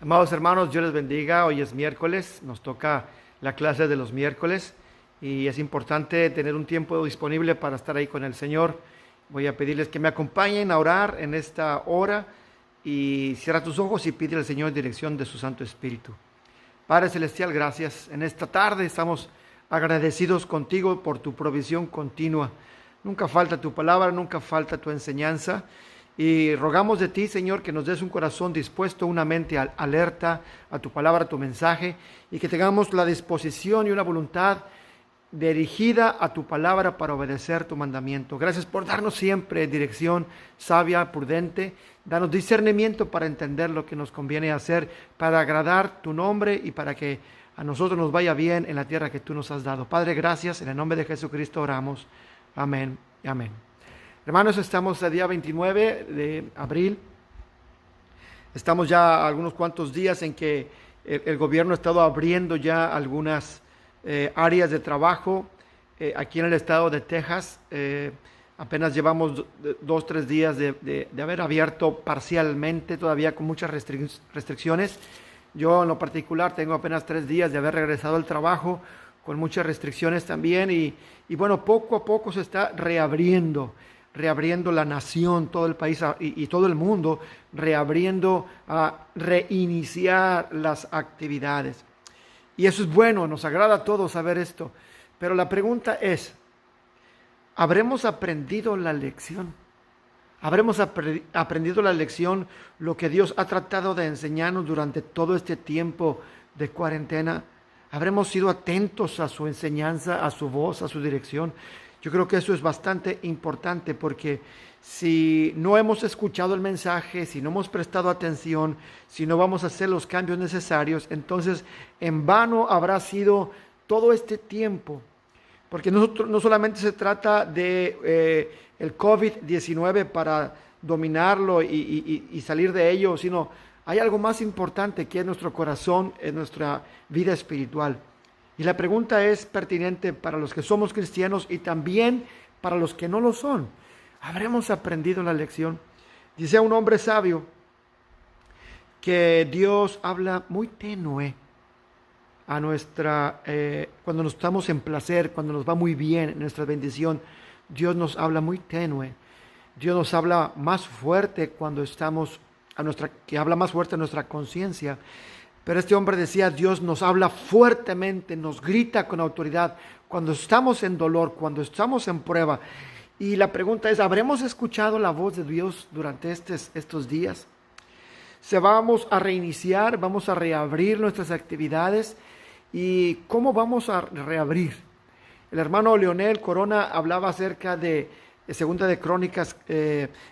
Amados hermanos, Dios les bendiga. Hoy es miércoles, nos toca la clase de los miércoles y es importante tener un tiempo disponible para estar ahí con el Señor. Voy a pedirles que me acompañen a orar en esta hora y cierra tus ojos y pide al Señor dirección de su Santo Espíritu. Padre Celestial, gracias. En esta tarde estamos agradecidos contigo por tu provisión continua. Nunca falta tu palabra, nunca falta tu enseñanza. Y rogamos de ti, Señor, que nos des un corazón dispuesto, una mente alerta a tu palabra, a tu mensaje, y que tengamos la disposición y una voluntad dirigida a tu palabra para obedecer tu mandamiento. Gracias por darnos siempre dirección sabia, prudente. Danos discernimiento para entender lo que nos conviene hacer, para agradar tu nombre y para que a nosotros nos vaya bien en la tierra que tú nos has dado. Padre, gracias. En el nombre de Jesucristo oramos. Amén y amén. Hermanos, estamos el día 29 de abril. Estamos ya algunos cuantos días en que el gobierno ha estado abriendo ya algunas áreas de trabajo aquí en el estado de Texas. Apenas llevamos 2, 3 días de haber abierto parcialmente, todavía con muchas restricciones. Yo en lo particular tengo apenas 3 días de haber regresado al trabajo con muchas restricciones también y bueno, poco a poco se está reabriendo la nación, todo el país y todo el mundo, reabriendo a reiniciar las actividades. Y eso es bueno, nos agrada a todos saber esto. Pero la pregunta es, ¿habremos aprendido la lección? ¿Habremos aprendido la lección, lo que Dios ha tratado de enseñarnos durante todo este tiempo de cuarentena? ¿Habremos sido atentos a su enseñanza, a su voz, a su dirección? Yo creo que eso es bastante importante porque si no hemos escuchado el mensaje, si no hemos prestado atención, si no vamos a hacer los cambios necesarios, entonces en vano habrá sido todo este tiempo. Porque no solamente se trata de el COVID-19 para dominarlo y salir de ello, sino hay algo más importante que es nuestro corazón, es nuestra vida espiritual. Y la pregunta es pertinente para los que somos cristianos y también para los que no lo son. ¿Habremos aprendido la lección? Dice un hombre sabio que Dios habla muy tenue a cuando nos estamos en placer, cuando nos va muy bien, en nuestra bendición. Dios nos habla muy tenue. Dios nos habla más fuerte cuando estamos que habla más fuerte a nuestra conciencia. Pero este hombre decía, Dios nos habla fuertemente, nos grita con autoridad cuando estamos en dolor, cuando estamos en prueba. Y la pregunta es, ¿habremos escuchado la voz de Dios durante estos días? Vamos a reiniciar, vamos a reabrir nuestras actividades. ¿Y cómo vamos a reabrir? El hermano Leonel Corona hablaba acerca de Segunda de Crónicas,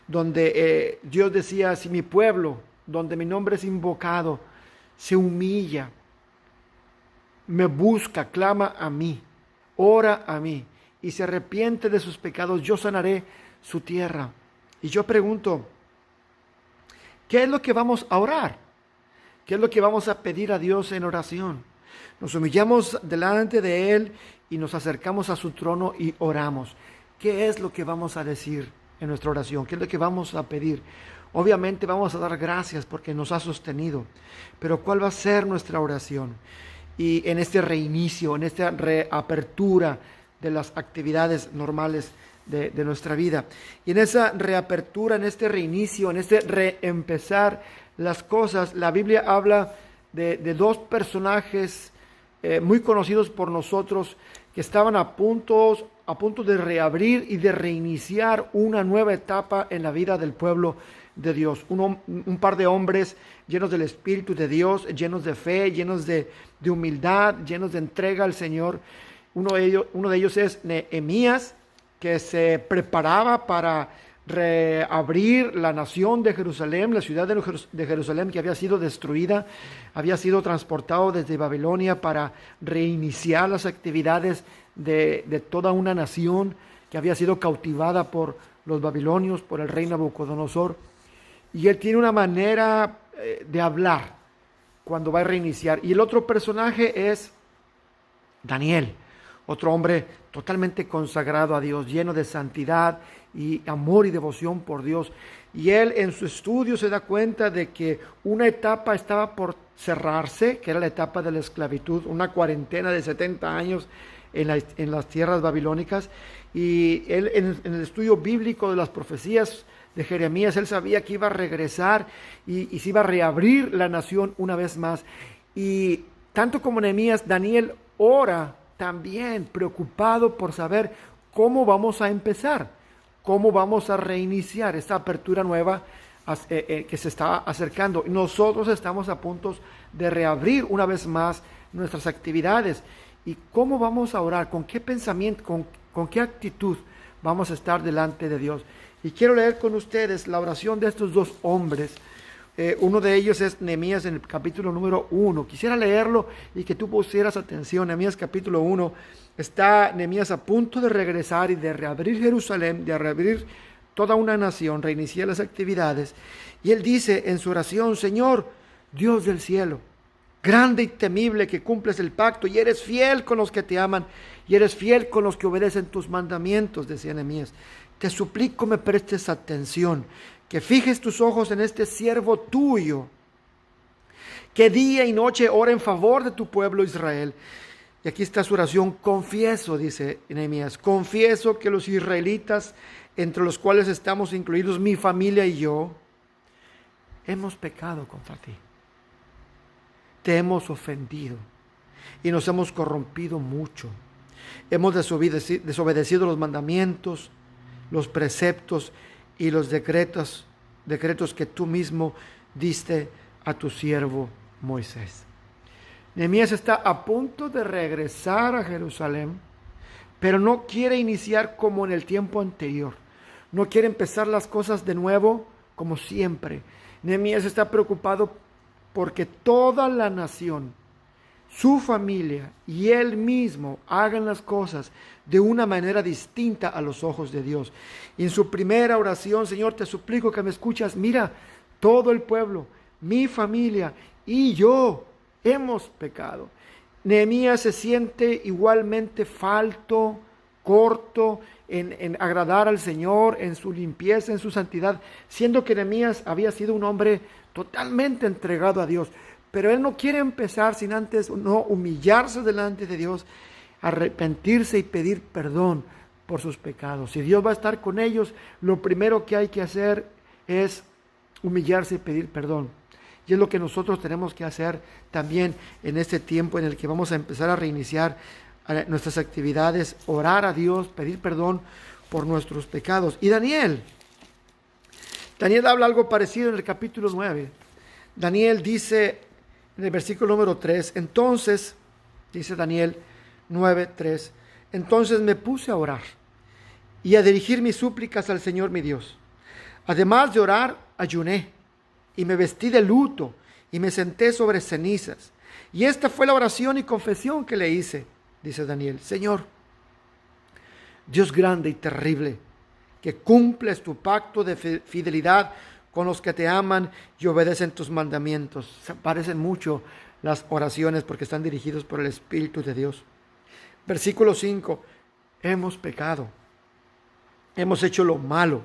donde Dios decía, si mi pueblo, donde mi nombre es invocado, se humilla, me busca, clama a mí, ora a mí y se arrepiente de sus pecados, yo sanaré su tierra. Y yo pregunto, ¿qué es lo que vamos a orar? ¿Qué es lo que vamos a pedir a Dios en oración? Nos humillamos delante de Él y nos acercamos a su trono y oramos. ¿Qué es lo que vamos a decir en nuestra oración? ¿Qué es lo que vamos a pedir? Obviamente vamos a dar gracias porque nos ha sostenido, pero ¿cuál va a ser nuestra oración? Y en este reinicio, en esta reapertura de las actividades normales de nuestra vida. Y en esa reapertura, en este reinicio, en este reempezar las cosas, la Biblia habla de 2 personajes muy conocidos por nosotros que estaban a punto de reabrir y de reiniciar una nueva etapa en la vida del pueblo de Dios. Un par de hombres llenos del Espíritu de Dios, llenos de fe, llenos de humildad, llenos de entrega al Señor. Uno de ellos es Nehemías, que se preparaba para reabrir la nación de Jerusalén, la ciudad de Jerusalén que había sido destruida, había sido transportado desde Babilonia para reiniciar las actividades de toda una nación que había sido cautivada por los babilonios, por el rey Nabucodonosor. Y él tiene una manera de hablar cuando va a reiniciar. Y el otro personaje es Daniel, otro hombre totalmente consagrado a Dios, lleno de santidad y amor y devoción por Dios. y él en su estudio se da cuenta de que una etapa estaba por cerrarse, que era la etapa de la esclavitud, una cuarentena de 70 años en las tierras babilónicas, y él en el estudio bíblico de las profecías de Jeremías, él sabía que iba a regresar y se iba a reabrir la nación una vez más. Y tanto como Nehemías, Daniel ora también preocupado por saber cómo vamos a empezar, cómo vamos a reiniciar esta apertura nueva que se está acercando. Nosotros estamos a punto de reabrir una vez más nuestras actividades. ¿Y cómo vamos a orar? ¿Con qué pensamiento, con qué actitud vamos a estar delante de Dios? Y quiero leer con ustedes la oración de estos dos hombres. Uno de ellos es Nehemías en el capítulo número 1. Quisiera leerlo y que tú pusieras atención. Nehemías capítulo 1. Está Nehemías a punto de regresar y de reabrir Jerusalén, de reabrir toda una nación, reiniciar las actividades. Y él dice en su oración: Señor, Dios del cielo, grande y temible, que cumples el pacto y eres fiel con los que te aman y eres fiel con los que obedecen tus mandamientos, decía Nehemías. Te suplico me prestes atención, que fijes tus ojos en este siervo tuyo, que día y noche ora en favor de tu pueblo Israel. Y aquí está su oración: confieso, dice Nehemías, confieso que los israelitas, entre los cuales estamos incluidos mi familia y yo, hemos pecado contra ti. Te hemos ofendido y nos hemos corrompido mucho. Hemos desobedecido los mandamientos, los preceptos y los decretos que tú mismo diste a tu siervo Moisés. Nehemías está a punto de regresar a Jerusalén, pero no quiere iniciar como en el tiempo anterior. No quiere empezar las cosas de nuevo como siempre. Nehemías está preocupado porque toda la nación, su familia y él mismo hagan las cosas de una manera distinta a los ojos de Dios. Y en su primera oración: Señor, te suplico que me escuchas. Mira, todo el pueblo, mi familia y yo hemos pecado. Nehemías se siente igualmente falto, corto en agradar al Señor, en su limpieza, en su santidad, siendo que Nehemías había sido un hombre totalmente entregado a Dios. Pero él no quiere empezar sin antes no humillarse delante de Dios, arrepentirse y pedir perdón por sus pecados. Si Dios va a estar con ellos, lo primero que hay que hacer es humillarse y pedir perdón. Y es lo que nosotros tenemos que hacer también en este tiempo en el que vamos a empezar a reiniciar nuestras actividades, orar a Dios, pedir perdón por nuestros pecados. Y Daniel habla algo parecido en el capítulo 9. Daniel dice en el versículo número 3, entonces, dice Daniel 9:3, entonces me puse a orar y a dirigir mis súplicas al Señor mi Dios. Además de orar, ayuné y me vestí de luto y me senté sobre cenizas. Y esta fue la oración y confesión que le hice, dice Daniel: Señor, Dios grande y terrible, que cumples tu pacto de fidelidad con los que te aman y obedecen tus mandamientos. Se parecen mucho las oraciones porque están dirigidos por el Espíritu de Dios. Versículo 5, hemos pecado, hemos hecho lo malo,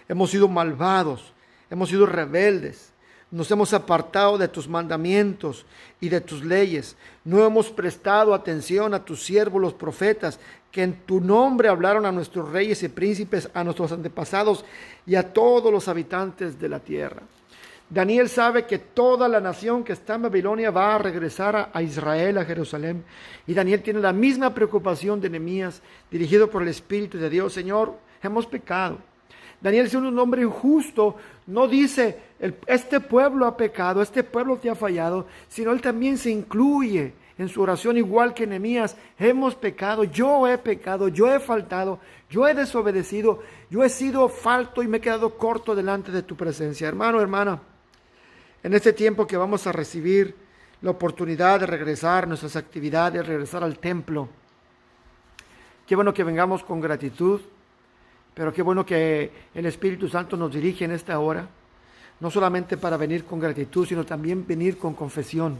hemos sido malvados, hemos sido rebeldes, nos hemos apartado de tus mandamientos y de tus leyes, no hemos prestado atención a tus siervos los profetas, que en tu nombre hablaron a nuestros reyes y príncipes, a nuestros antepasados y a todos los habitantes de la tierra. Daniel sabe que toda la nación que está en Babilonia va a regresar a Israel, a Jerusalén. Y Daniel tiene la misma preocupación de Nehemías, dirigido por el Espíritu de Dios. Señor, hemos pecado. Daniel, siendo un hombre injusto, no dice, este pueblo ha pecado, este pueblo te ha fallado, sino él también se incluye en su oración, igual que Nehemías. Hemos pecado, yo he faltado, yo he desobedecido, yo he sido falto y me he quedado corto delante de tu presencia. Hermano, hermana, en este tiempo que vamos a recibir la oportunidad de regresar a nuestras actividades, regresar al templo, qué bueno que vengamos con gratitud, pero qué bueno que el Espíritu Santo nos dirige en esta hora, no solamente para venir con gratitud, sino también venir con confesión,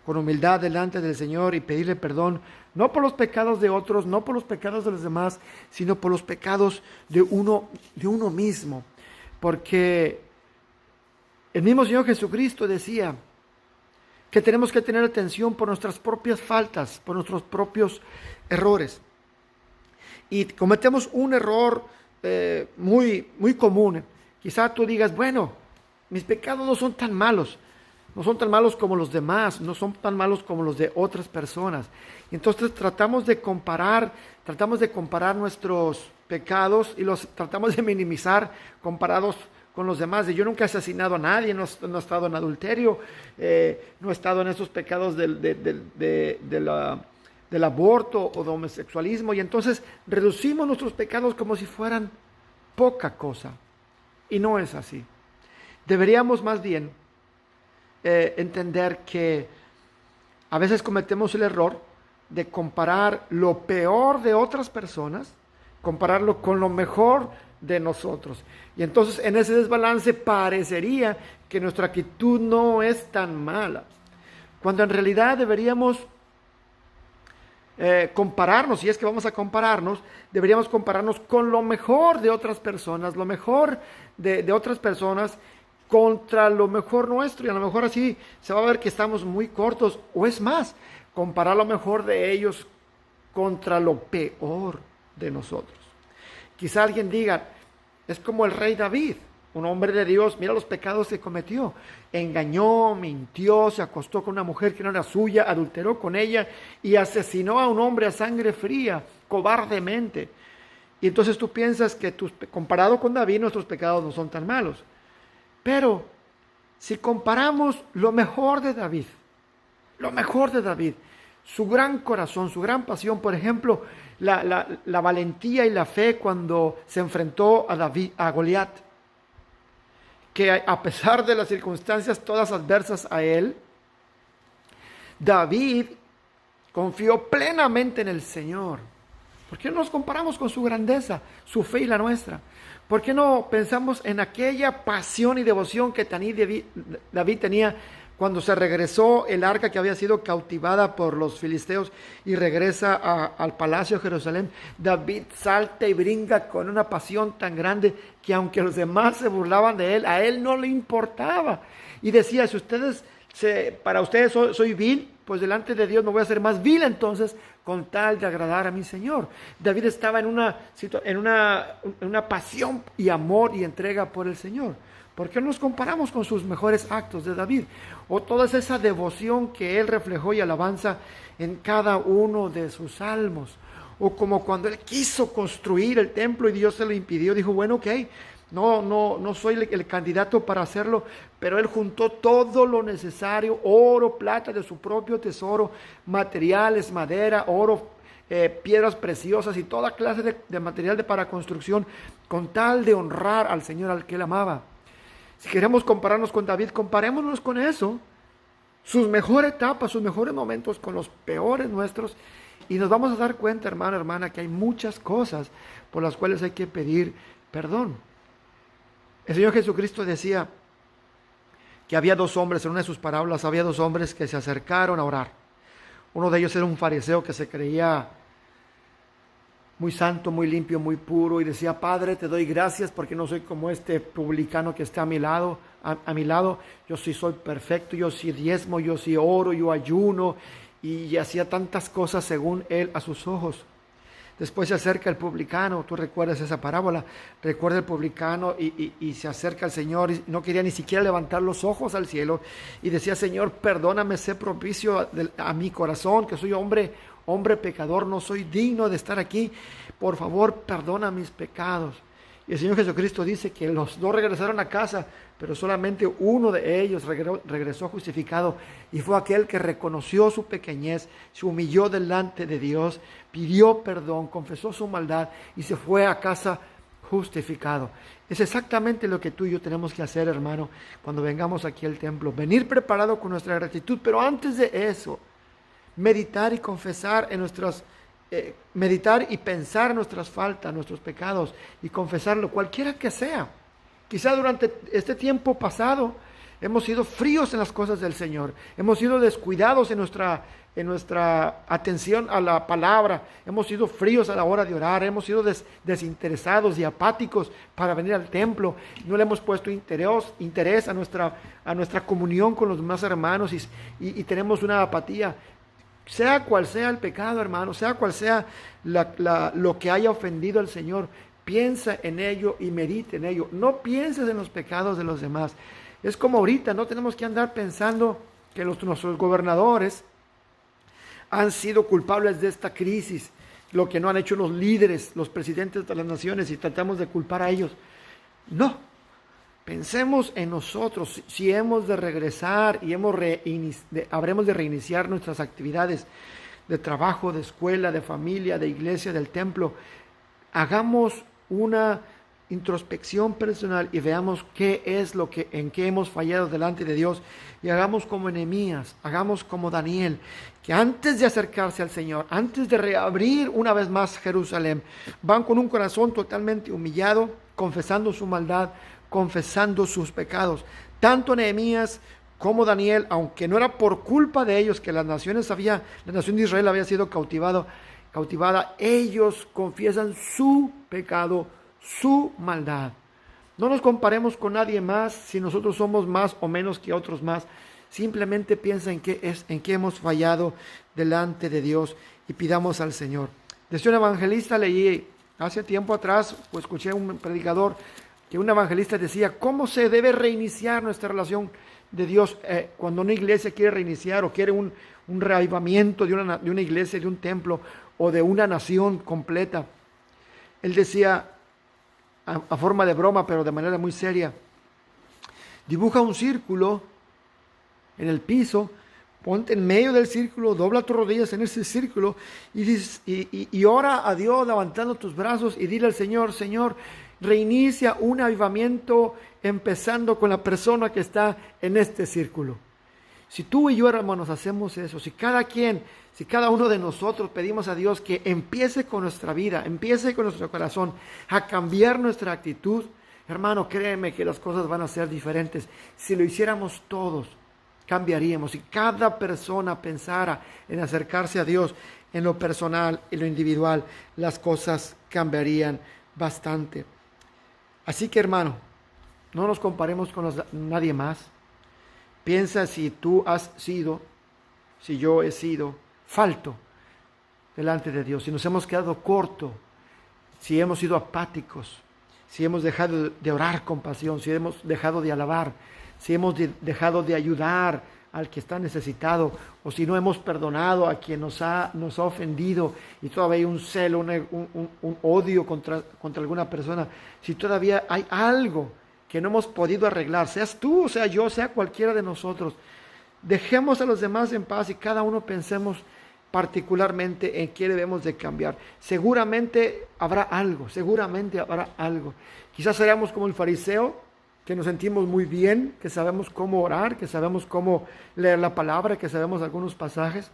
con humildad delante del Señor y pedirle perdón, no por los pecados de otros, no por los pecados de los demás, sino por los pecados de uno mismo. Porque El mismo Señor Jesucristo decía que tenemos que tener atención por nuestras propias faltas, por nuestros propios errores. Y cometemos un error muy común. Quizá tú digas, bueno, mis pecados no son tan malos. No son tan malos como los demás, no son tan malos como los de otras personas. Y entonces tratamos de comparar nuestros pecados y los tratamos de minimizar comparados con los demás. Yo nunca he asesinado a nadie, no he estado en adulterio, no he estado en esos pecados del aborto o del homosexualismo. Y entonces reducimos nuestros pecados como si fueran poca cosa. Y no es así. Deberíamos más bien entender que a veces cometemos el error de comparar lo peor de otras personas, compararlo con lo mejor de nosotros. Y entonces en ese desbalance parecería que nuestra actitud no es tan mala, cuando en realidad deberíamos compararnos, si es que vamos a compararnos, deberíamos compararnos con lo mejor de otras personas, lo mejor de otras personas contra lo mejor nuestro, y a lo mejor así se va a ver que estamos muy cortos, o es más, comparar lo mejor de ellos contra lo peor de nosotros. Quizá alguien diga, es como el rey David, un hombre de Dios, mira los pecados que cometió, engañó, mintió, se acostó con una mujer que no era suya, adulteró con ella y asesinó a un hombre a sangre fría, cobardemente. Y entonces tú piensas que comparado con David, nuestros pecados no son tan malos. Pero si comparamos lo mejor de David, su gran corazón, su gran pasión, por ejemplo, la valentía y la fe cuando se enfrentó a Goliat, que a pesar de las circunstancias todas adversas a él, David confió plenamente en el Señor. ¿Por qué no nos comparamos con su grandeza, su fe y la nuestra? ¿Por qué no pensamos en aquella pasión y devoción que David tenía cuando se regresó el arca que había sido cautivada por los filisteos y regresa al palacio de Jerusalén? David salta y brinca con una pasión tan grande que aunque los demás se burlaban de él, a él no le importaba. Y decía, para ustedes soy vil, pues delante de Dios me voy a hacer más vil entonces con tal de agradar a mi Señor. David estaba en una pasión y amor y entrega por el Señor. ¿Por qué no nos comparamos con sus mejores actos de David? O toda esa devoción que él reflejó y alabanza en cada uno de sus salmos. O como cuando él quiso construir el templo y Dios se lo impidió, dijo, bueno, ok, no soy el candidato para hacerlo, pero él juntó todo lo necesario, oro, plata de su propio tesoro, materiales, madera, oro, piedras preciosas y toda clase de material para construcción, con tal de honrar al Señor al que él amaba. Si queremos compararnos con David, comparémonos con eso, sus mejores etapas, sus mejores momentos con los peores nuestros, y nos vamos a dar cuenta, hermano, hermana, que hay muchas cosas por las cuales hay que pedir perdón. El Señor Jesucristo decía que había dos hombres, en una de sus parábolas, había dos hombres que se acercaron a orar. Uno de ellos era un fariseo que se creía muy santo, muy limpio, muy puro, y decía, Padre, te doy gracias porque no soy como este publicano que está a mi lado. Yo sí soy perfecto, yo sí diezmo, yo sí oro, yo ayuno, y hacía tantas cosas según él a sus ojos. Después se acerca el publicano, tú recuerdas esa parábola, recuerda el publicano y se acerca al Señor y no quería ni siquiera levantar los ojos al cielo y decía, Señor, perdóname, sé propicio a mi corazón, que soy hombre pecador, no soy digno de estar aquí, por favor, perdona mis pecados. Y el Señor Jesucristo dice que los dos regresaron a casa, pero solamente uno de ellos regresó justificado, y fue aquel que reconoció su pequeñez, se humilló delante de Dios, pidió perdón, confesó su maldad y se fue a casa justificado. Es exactamente lo que tú y yo tenemos que hacer, hermano, cuando vengamos aquí al templo, venir preparado con nuestra gratitud, pero antes de eso, meditar y confesar meditar y pensar en nuestras faltas, nuestros pecados y confesarlo, cualquiera que sea. Quizá durante este tiempo pasado hemos sido fríos en las cosas del Señor, hemos sido descuidados en nuestra atención a la palabra, hemos sido fríos a la hora de orar, hemos sido desinteresados y apáticos para venir al templo, no le hemos puesto interés a nuestra comunión con los demás hermanos y tenemos una apatía. Sea cual sea el pecado, hermano, sea cual sea lo que haya ofendido al Señor, piensa en ello y medite en ello. No pienses en los pecados de los demás. Es como ahorita, no tenemos que andar pensando que nuestros gobernadores han sido culpables de esta crisis, lo que no han hecho los líderes, los presidentes de las naciones, y tratamos de culpar a ellos. No, pensemos en nosotros, si hemos de regresar y habremos de reiniciar nuestras actividades de trabajo, de escuela, de familia, de iglesia, del templo. Hagamos una introspección personal y veamos en qué hemos fallado delante de Dios, y hagamos como Nehemías, hagamos como Daniel, que antes de acercarse al Señor, antes de reabrir una vez más Jerusalén, van con un corazón totalmente humillado, confesando su maldad, confesando sus pecados. Tanto Nehemías como Daniel, aunque no era por culpa de ellos que la nación de Israel había sido cautivada, ellos confiesan su pecado, su maldad. No nos comparemos con nadie más si nosotros somos más o menos que otros más. Simplemente piensa en qué hemos fallado delante de Dios y pidamos al Señor. Desde un evangelista leí hace tiempo atrás, pues escuché a un predicador que un evangelista decía cómo se debe reiniciar nuestra relación de Dios cuando una iglesia quiere reiniciar o quiere un reavivamiento de una iglesia, de un templo o de una nación completa. Él decía, a forma de broma, pero de manera muy seria, dibuja un círculo en el piso, ponte en medio del círculo, dobla tus rodillas en ese círculo y ora a Dios levantando tus brazos y dile al Señor: Señor, reinicia un avivamiento empezando con la persona que está en este círculo. Si tú y yo, hermanos, hacemos eso, si cada uno de nosotros pedimos a Dios que empiece con nuestra vida, empiece con nuestro corazón a cambiar nuestra actitud, hermano, créeme que las cosas van a ser diferentes. Si lo hiciéramos todos, cambiaríamos. Si cada persona pensara en acercarse a Dios en lo personal y lo individual, las cosas cambiarían bastante. Así que, hermano, no nos comparemos con nadie más. Piensa si tú has sido, si yo he sido falto delante de Dios, si nos hemos quedado corto, si hemos sido apáticos, si hemos dejado de orar con pasión, si hemos dejado de alabar, si hemos dejado de ayudar al que está necesitado, o si no hemos perdonado a quien nos ha ofendido y todavía hay un celo, un odio contra alguna persona, si todavía hay algo que no hemos podido arreglar, seas tú, sea yo, sea cualquiera de nosotros, dejemos a los demás en paz y cada uno pensemos particularmente en qué debemos de cambiar. Seguramente habrá algo. Quizás seamos como el fariseo, que nos sentimos muy bien, que sabemos cómo orar, que sabemos cómo leer la palabra, que sabemos algunos pasajes.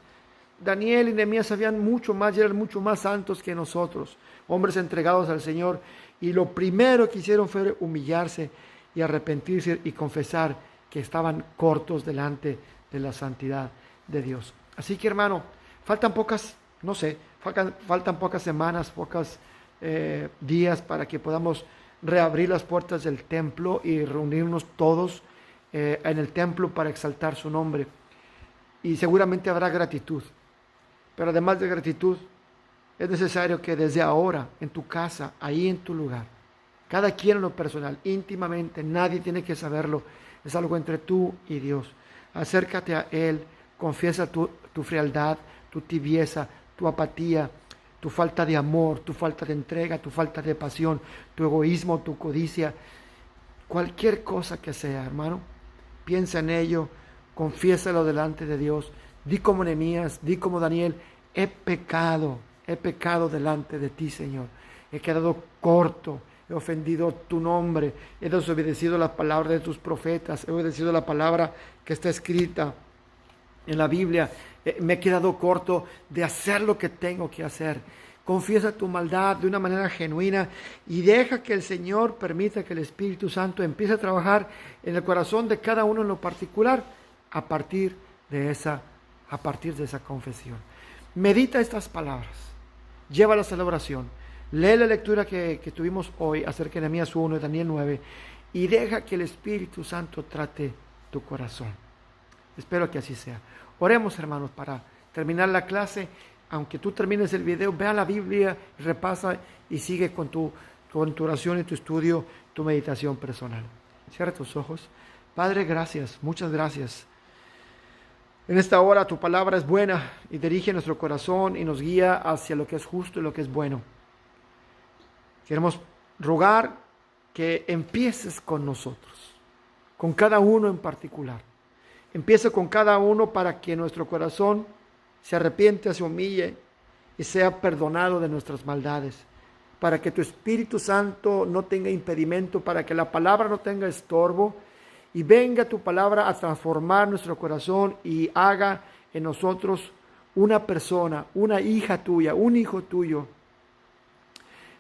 Daniel y Nehemías sabían mucho más y eran mucho más santos que nosotros, hombres entregados al Señor, y lo primero que hicieron fue humillarse y arrepentirse y confesar que estaban cortos delante de la santidad de Dios. Así que, hermano, faltan pocas semanas, pocos días para que podamos reabrir las puertas del templo y reunirnos todos en el templo para exaltar su nombre. Y seguramente habrá gratitud. Pero además de gratitud, es necesario que desde ahora, en tu casa, ahí en tu lugar, cada quien en lo personal, íntimamente, nadie tiene que saberlo, es algo entre tú y Dios. Acércate a Él, confiesa tu frialdad, tu tibieza, tu apatía, tu falta de amor, tu falta de entrega, tu falta de pasión, tu egoísmo, tu codicia, cualquier cosa que sea, hermano, piensa en ello, confiésalo delante de Dios, di como Nehemías, di como Daniel: he pecado delante de ti, Señor, he quedado corto, he ofendido tu nombre, he desobedecido la palabra de tus profetas, he obedecido la palabra que está escrita en la Biblia, me he quedado corto de hacer lo que tengo que hacer. Confiesa tu maldad de una manera genuina y deja que el Señor permita que el Espíritu Santo empiece a trabajar en el corazón de cada uno en lo particular a partir de esa confesión. Medita estas palabras, llévalas a la oración, lee la lectura que tuvimos hoy acerca de Nehemías 1 y Daniel 9 y deja que el Espíritu Santo trate tu corazón. Espero que así sea. Oremos, hermanos, para terminar la clase. Aunque tú termines el video, ve a la Biblia, repasa y sigue con tu oración y tu estudio, tu meditación personal. Cierra tus ojos. Padre, gracias, muchas gracias. En esta hora tu palabra es buena y dirige nuestro corazón y nos guía hacia lo que es justo y lo que es bueno. Queremos rogar que empieces con nosotros, con cada uno en particular. Empieza con cada uno para que nuestro corazón se arrepiente, se humille y sea perdonado de nuestras maldades, para que tu Espíritu Santo no tenga impedimento, para que la palabra no tenga estorbo y venga tu palabra a transformar nuestro corazón y haga en nosotros una persona, una hija tuya, un hijo tuyo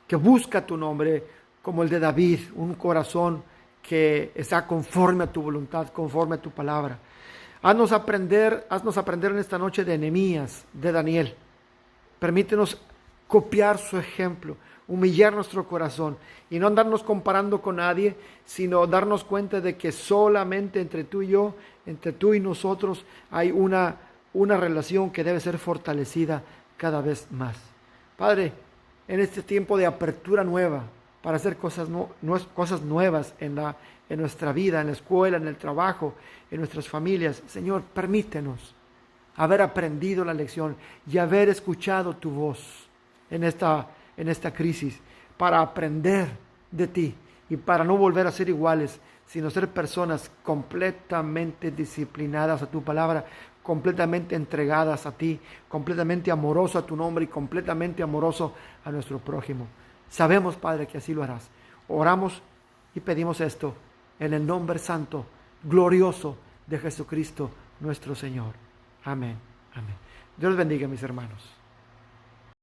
que busca tu nombre como el de David, un corazón que está conforme a tu voluntad, conforme a tu palabra. Haznos aprender en esta noche de Nehemías, de Daniel. Permítenos copiar su ejemplo, humillar nuestro corazón y no andarnos comparando con nadie, sino darnos cuenta de que solamente entre tú y yo, entre tú y nosotros, hay una relación que debe ser fortalecida cada vez más. Padre, en este tiempo de apertura nueva, para hacer cosas nuevas en nuestra vida, en la escuela, en el trabajo, en nuestras familias. Señor, permítenos haber aprendido la lección y haber escuchado tu voz en esta crisis para aprender de ti y para no volver a ser iguales, sino ser personas completamente disciplinadas a tu palabra, completamente entregadas a ti, completamente amoroso a tu nombre y completamente amoroso a nuestro prójimo. Sabemos, Padre, que así lo harás. Oramos y pedimos esto en el nombre santo, glorioso de Jesucristo, nuestro Señor. Amén. Amén. Dios bendiga, mis hermanos.